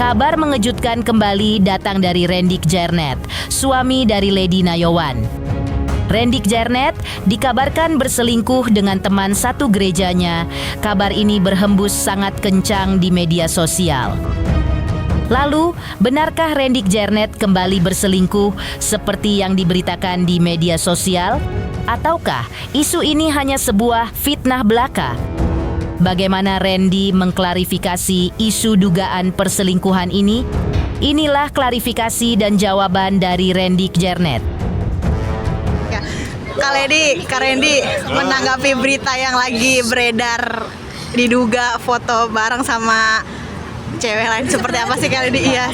kabar mengejutkan kembali datang dari Rendik Djernet, suami dari Lady Nayowan. Rendik Djernet dikabarkan berselingkuh dengan teman satu gerejanya. Kabar ini berhembus sangat kencang di media sosial. Lalu, benarkah Rendik Djernet kembali berselingkuh seperti yang diberitakan di media sosial? Ataukah isu ini hanya sebuah fitnah belaka? Bagaimana Rendy mengklarifikasi isu dugaan perselingkuhan ini? Inilah klarifikasi dan jawaban dari Rendik Djernet. Kak Rendy menanggapi berita yang lagi beredar diduga foto bareng sama cewek lain seperti apa sih Kak Rendy? Iya.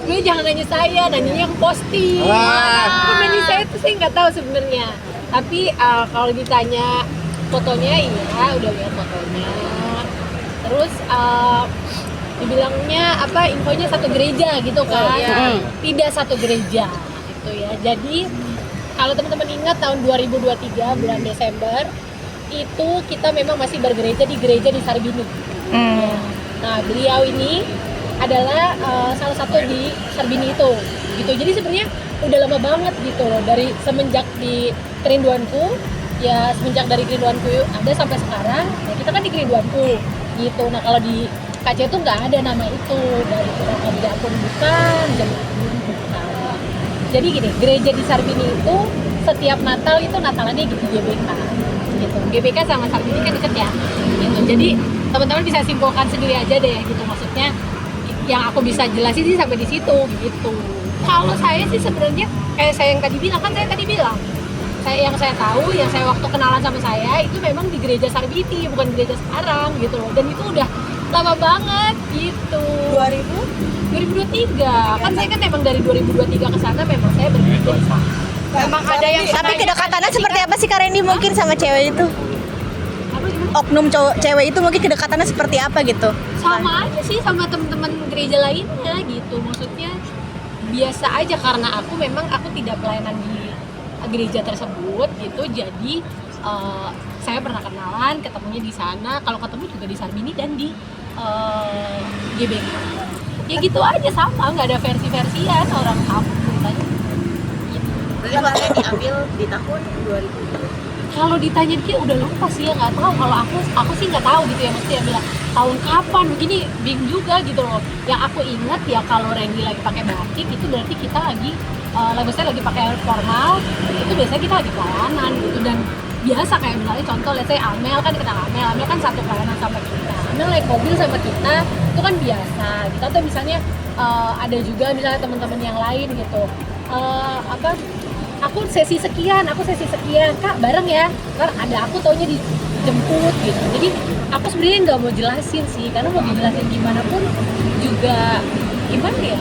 Ini jangan nanya saya, nanya yang posting. Nanya saya itu sih nggak tahu sebenarnya. Tapi kalau ditanya fotonya, iya udah lihat fotonya. Terus dibilangnya apa? Infonya satu gereja gitu kan? Tidak satu gereja gitu ya. Jadi kalau teman-teman ingat tahun 2023 bulan Desember itu kita memang masih bergereja di gereja di Sarbini. Ya. Nah beliau ini adalah salah satu di Sarbini itu, gitu. Jadi sebenarnya udah lama banget gitu loh, dari semenjak di Kerinduanku, ya semenjak dari Kerinduanku ada sampai sekarang. Nah kita kan di Kerinduanku, gitu. Nah kalau di KC itu nggak ada nama itu, dari kurang kerja pun bukan, jadi bukan. Jadi gini, gereja di Sarbini itu setiap Natal itu Natalannya gitu GBK, gitu. GBK sama Sarbini kan deket ya, gitu. Jadi teman-teman bisa simpulkan sendiri aja deh, gitu. Maksudnya yang aku bisa jelasin sih sampai di situ, gitu. Kalau saya sih sebenarnya kayak saya yang tadi bilang, kan saya tadi bilang, yang saya tahu, yang saya waktu kenalan sama saya itu memang di gereja Sarbini, bukan gereja sekarang, gitu loh. Dan itu udah lama banget, gitu. 2023, kan saya kan memang dari 2023 ke sana memang saya bergereja. Memang ada yang. Tapi kedekatannya seperti apa sih Kak Rendy mungkin sama cewek itu? Oknum cewek itu mungkin kedekatannya seperti apa gitu? Sama aja sih sama teman-teman gereja lainnya gitu, maksudnya biasa aja karena aku tidak pelayanan di gereja tersebut gitu, jadi saya pernah kenalan, ketemunya di sana, kalau ketemu juga di Sarbini dan di GBK. Ya gitu aja, sama, nggak ada versi-versian orang kampung ceritanya. Gitu. Berarti makanya diambil di tahun 2000. Kalau ditanya dia udah lupa sih ya, nggak tahu. Kalau aku sih nggak tahu gitu ya, mesti ya bilang tahun kapan begini, bingung juga gitu loh. Yang aku ingat ya kalau Rendy lagi pakai batik itu berarti kita saya lagi pakai formal, itu biasanya kita lagi pelayanan gitu. Dan biasa kayak misalnya contoh, let's say Amel kan dikenal Amel kan satu pelayanan sama kita, Amel naik mobil sama kita itu kan biasa gitu. Atau misalnya ada juga misalnya teman-teman yang lain gitu, aku sesi sekian, Kak bareng ya, kan ada aku taunya dijemput gitu. Jadi aku sebenarnya nggak mau jelasin sih, karena mau dijelasin gimana pun juga gimana ya,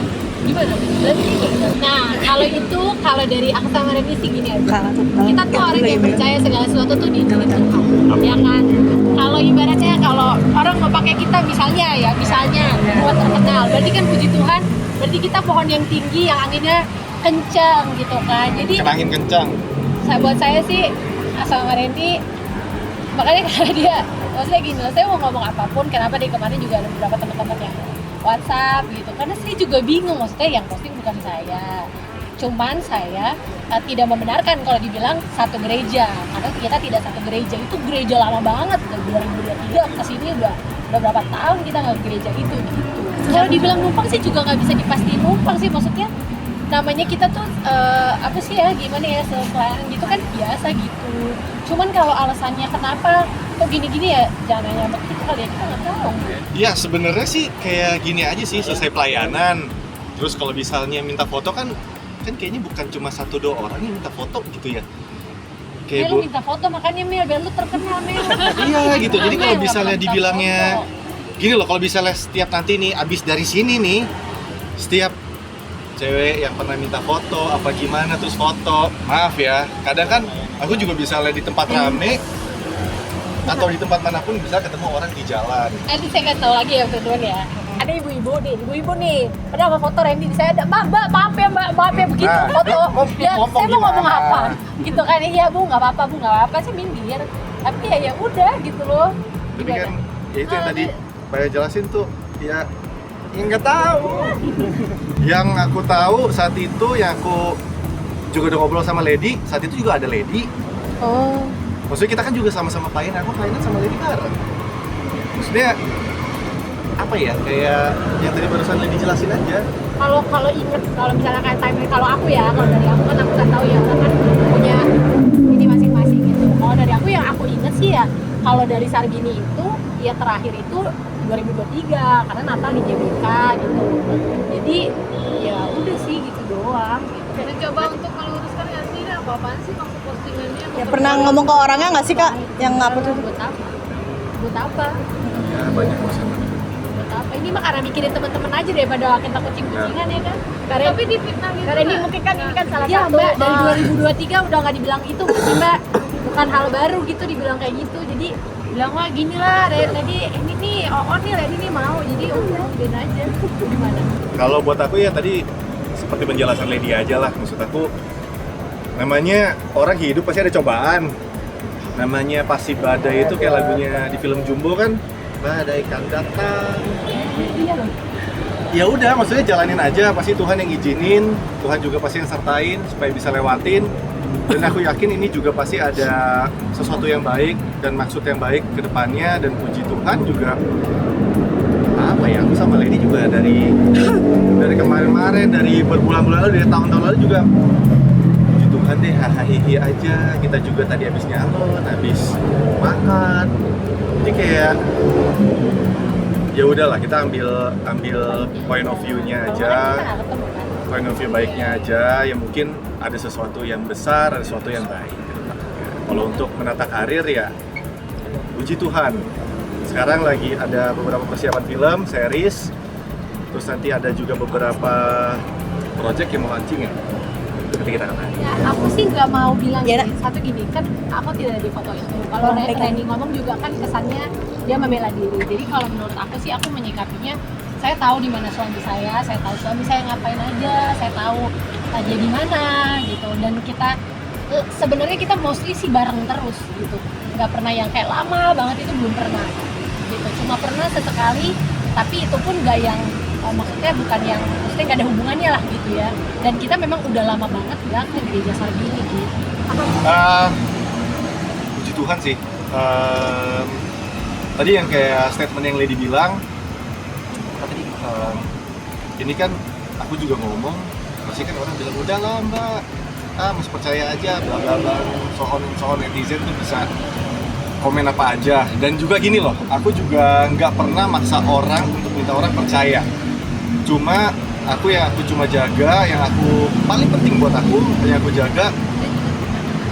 Nah kalau dari aku sama Rendy sih gini aja, kita tuh orang yang percaya segala sesuatu tuh di Tuhan, ya kan. Kalau ibaratnya kalau orang mau pakai kita misalnya buat terkenal, berarti kan puji Tuhan, berarti kita pohon yang tinggi yang anginnya kencang gitu kan. Jadi angin kencang. Buat saya sih sama Rendy, makanya karena dia, maksudnya gini, saya mau ngomong apapun, kenapa dari kemarin juga ada beberapa teman-teman yang WhatsApp gitu, karena saya juga bingung, maksudnya yang posting bukan saya, cuman saya tidak membenarkan kalau dibilang satu gereja, karena kita tidak satu gereja, itu gereja lama banget, dari 2023 kesini udah berapa tahun kita nggak gereja itu gitu. Kalau dibilang numpang sih juga nggak bisa dipastiin numpang sih, maksudnya namanya kita tuh apa sih ya, gimana ya, selain gitu kan biasa gitu. Cuman kalau alasannya kenapa kok gini-gini ya jangan nanya sama kita kali ya, kita nggak tahu. Iya sebenarnya sih kayak gini aja sih, selesai pelayanan terus kalau misalnya minta foto kan kayaknya bukan cuma 1-2 orang yang minta foto gitu ya. Kayak lu minta foto makanya Mel, biar lu terkenal Mel. Iya gitu, jadi kalau misalnya dibilangnya gini loh, kalau misalnya setiap nanti nih abis dari sini nih, setiap cewek yang pernah minta foto apa gimana terus foto, maaf ya, kadang kan aku juga bisa lihat di tempat rame atau di tempat manapun bisa ketemu orang di jalan. Nanti saya kasih tahu lagi ya teman-teman ya, ada ibu-ibu nih, padahal sama foto Rendy, saya ada, mbak maaf ya begitu Nah, foto ya, saya mau ngomong gimana? apa gitu kan, iya bu nggak apa-apa sih minggir, tapi ya udah gitu loh. Tapi kan ya itu yang tadi Mbak jelasin tuh, ya Nggak tahu. Yang aku tahu saat itu, yang aku juga udah ngobrol sama Lady, saat itu juga ada Lady. Oh. Maksudnya kita kan juga sama-sama pelayanan, aku pelayanan sama Lady bareng. Maksudnya apa ya, kayak yang tadi barusan Lady jelasin aja. Kalau inget, kalau misalnya kayak timeline, kalau aku ya, kalau dari aku kan aku nggak tahu ya, orang kan punya ini masing-masing gitu. Kalau dari aku yang aku inget sih ya, kalau dari Sargini itu ya terakhir itu 2023 karena Natal di JBK gitu. Jadi ya udah sih gitu doang. Gitu. Dan coba untuk meluruskan ya sih, apa-apaan sih maksud postingannya? Ya pernah ngomong ke orangnya nggak sih Kak? Yang apa tuh? Buat apa? Buat apa? Ya banyak bosan. Buat apa? Ini mah karena mikirin teman-teman aja daripada kita kucing-kucingan ya kan. Karena Tapi difitnah gitu. karena ini mungkin kan ini kan salah satu Mbak, dari 2023 udah nggak dibilang itu sih Mbak. Bukan hal baru gitu dibilang kayak gitu. Jadi bilang wah gini lah, Lady ini nih, nih Lady nih mau. Jadi udah gini aja. Gimana? Kalau buat aku ya tadi seperti penjelasan Lady aja lah. Maksud aku, namanya orang hidup pasti ada cobaan. Namanya pasti badai itu kayak lagunya di film Jumbo kan, badai kan datang. Iya loh. Ya udah, maksudnya jalanin aja, pasti Tuhan yang izinin, Tuhan juga pasti yang sertain supaya bisa lewatin. Dan aku yakin ini juga pasti ada sesuatu yang baik dan maksud yang baik ke depannya, dan puji Tuhan juga apa ya, aku sama Lady juga dari kemarin-kemarin, dari berbulan-bulan lalu, dari tahun-tahun lalu juga puji Tuhan deh, hahaha aja. Kita juga tadi habis nyalon, habis makan, jadi kayak ya udahlah, kita ambil point of view-nya aja, point of view baiknya aja. Ya mungkin ada sesuatu yang besar, ada sesuatu yang baik. Kalau untuk menata karir ya puji Tuhan, sekarang lagi ada beberapa persiapan film, series, terus nanti ada juga beberapa project yang mau launching ya. Nanti kita akan Ya, aku sih nggak mau bilang Ya, gini. Satu gini, kan aku tidak di foto itu. Kalau Randy ngomong juga kan kesannya dia membela diri. Jadi kalau menurut aku sih, aku menyikapinya, saya tahu di mana suami saya tahu suami saya ngapain aja, saya tahu dia di mana gitu. Dan kita sebenarnya kita mostly sih bareng terus gitu. Nggak pernah yang kayak lama banget, itu belum pernah gitu. Cuma pernah sesekali, tapi itu pun nggak yang maksudnya bukan yang, maksudnya nggak ada hubungannya lah gitu ya. Dan kita memang udah lama banget nggak ke gereja Sargini gitu. puji Tuhan sih. Tadi yang kayak statement yang Lady bilang, ini kan aku juga ngomong, pasti kan orang bilang udah lah Mbak, masih percaya aja, bla bla bla, soal netizen tuh bisa komen apa aja. Dan juga gini loh, aku juga nggak pernah maksa orang untuk minta orang percaya. Cuma aku cuma jaga yang aku paling penting buat aku, yang aku jaga,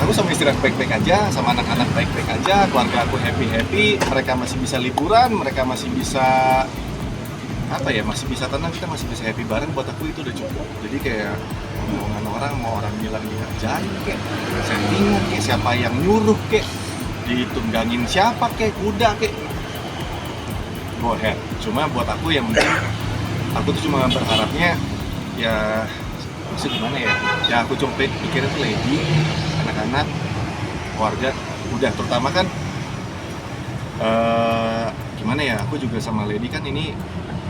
aku sama istri aku baik-baik aja, sama anak-anak baik-baik aja, keluarga aku happy-happy, mereka masih bisa liburan, mereka masih bisa masih bisa tenang, kita masih bisa happy bareng. Buat aku itu udah cukup. Jadi kayak omongan orang, mau orang bilang dikerjain kek, settingan kek, siapa yang nyuruh kek, ditunggangin siapa kek, kuda kek, go ahead. Cuma buat aku yang penting, aku tuh cuma berharapnya ya, maksud gimana ya, aku cuma pikirin tuh Lady, anak-anak, keluarga, udah. Terutama kan gimana ya, aku juga sama Lady kan ini,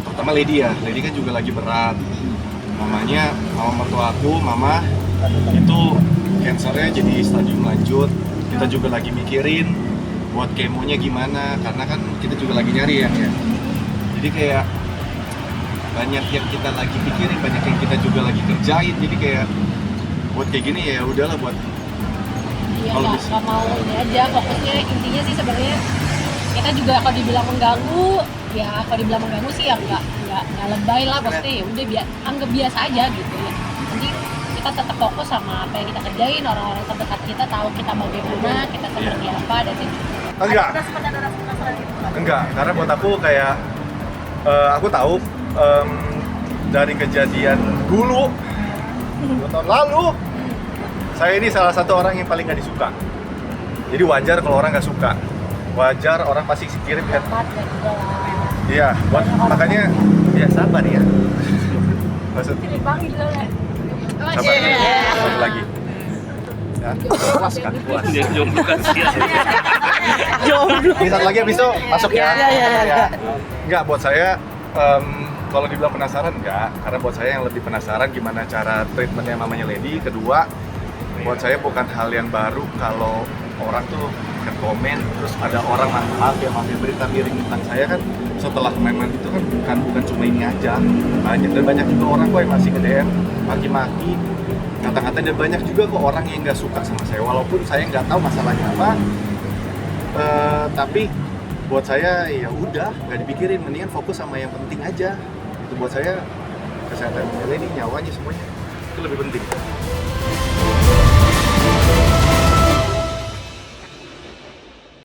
terutama Lady kan juga lagi berat. Mamanya, mama mertua aku, mama itu kansernya jadi stadium lanjut. Kita juga lagi mikirin buat kemonya gimana, karena kan kita juga lagi nyari ya. Jadi kayak banyak yang kita lagi pikirin, banyak yang kita juga lagi kerjain. Jadi kayak buat kayak gini ya udahlah, buat Iya, nggak mau ini aja. Fokusnya intinya sih sebenarnya kita juga kalau dibilang mengganggu, ya kalau dibilang mengganggu sih ya nggak lebay lah. Maksudnya ya udah anggap biasa aja gitu ya. Jadi kita tetap fokus sama apa yang kita kerjain, orang-orang terdekat kita tahu kita bagaimana, kita seperti apa, dan sih. Enggak, karena buat aku kayak aku tahu dari kejadian dulu 2 tahun lalu, saya ini salah satu orang yang paling gak disuka. Jadi wajar kalau orang gak suka, wajar orang pasti kirim head. Iya, makanya ya sabar ya. Maksud sabar, satu lagi. Ya, puas kan? Puas. Jomblo kasihan. Jomblo. Ini satu lagi habis itu masuk ya. Iya. Enggak, buat saya Kalau dibilang penasaran enggak, karena buat saya yang lebih penasaran gimana cara treatmentnya mamanya Lady. Kedua, buat saya bukan hal yang baru kalau orang tuh komen terus ada orang mampir berita miring tentang saya kan. Setelah main itu kan bukan cuma ini aja, banyak juga orang kok yang masih nge-DM maki-maki, kata-kata, dan banyak juga kok orang yang nggak suka sama saya walaupun saya nggak tahu masalahnya apa. Tapi buat saya ya udah nggak dipikirin, mendingan fokus sama yang penting aja. Itu buat saya kesehatan Lady, nyawanya semuanya itu lebih penting.